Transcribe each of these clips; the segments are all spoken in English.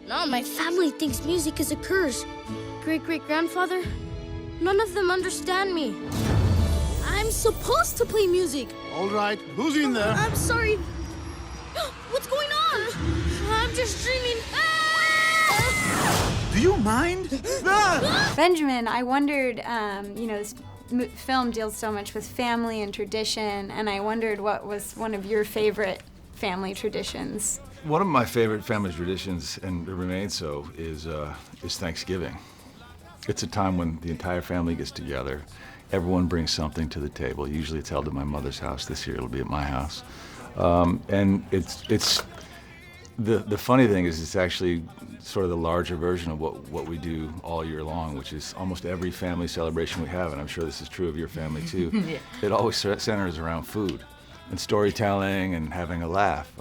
No, my family thinks music is a curse. Great-great-grandfather, none of them understand me. I'm supposed to play music. All right, who's in there? I'm sorry. What's going on? I'm just dreaming. Do you mind? Benjamin, I wondered, this film deals so much with family and tradition, and I wondered what was one of your favorite family traditions. One of my favorite family traditions, and it remains so, is Thanksgiving. It's a time when the entire family gets together. Everyone brings something to the table. Usually it's held at my mother's house. This year it'll be at my house. And it's the funny thing is it's actually sort of the larger version of what we do all year long, which is almost every family celebration we have, and I'm sure this is true of your family too. Yeah. It always centers around food and storytelling and having a laugh.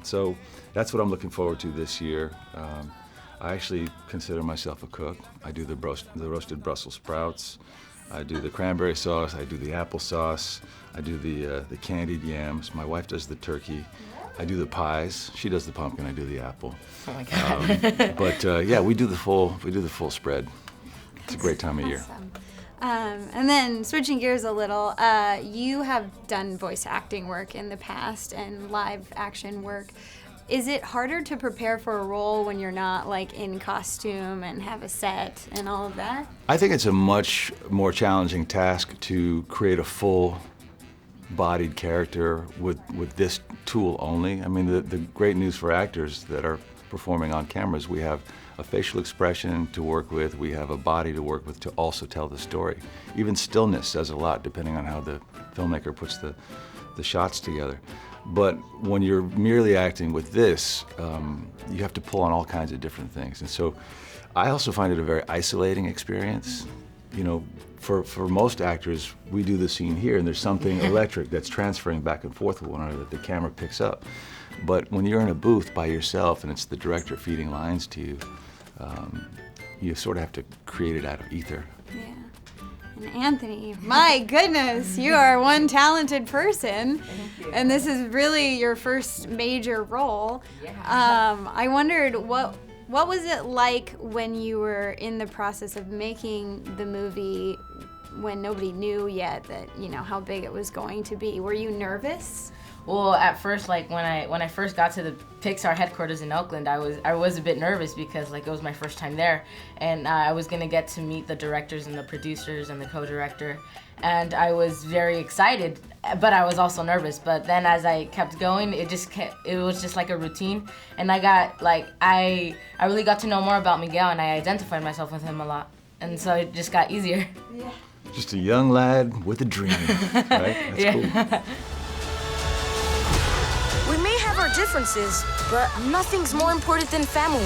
So that's what I'm looking forward to this year. I actually consider myself a cook. I do the roasted Brussels sprouts. I do the cranberry sauce. I do the applesauce. I do the candied yams. My wife does the turkey. I do the pies. She does the pumpkin. I do the apple. Oh my God. But yeah, we do the full spread. It's a great time of year. And then switching gears a little, you have done voice acting work in the past and live action work. Is it harder to prepare for a role when you're not like in costume and have a set and all of that? I think it's a much more challenging task to create a full-bodied character with this tool only. I mean, the great news for actors that are performing on cameras, we have a facial expression to work with, we have a body to work with to also tell the story. Even stillness says a lot depending on how the filmmaker puts the shots together. But when you're merely acting with this, you have to pull on all kinds of different things. And so I also find it a very isolating experience. You know, for most actors, we do the scene here and there's something electric that's transferring back and forth with one another that the camera picks up. But when you're in a booth by yourself and it's the director feeding lines to you, you sort of have to create it out of ether. Yeah. And Anthony, my goodness, you are one talented person. Thank you. And this is really your first major role. Yeah. I wondered what was it like when you were in the process of making the movie when nobody knew yet that, how big it was going to be? Were you nervous? Well, at first, like when I first got to the Pixar headquarters in Oakland, I was a bit nervous because like it was my first time there, and I was gonna get to meet the directors and the producers and the co-director, and I was very excited, but I was also nervous. But then as I kept going, it was just like a routine, and I really got to know more about Miguel, and I identified myself with him a lot, and so it just got easier. Yeah. Just a young lad with a dream, right? That's Yeah. cool. We may have our differences, but nothing's more important than family.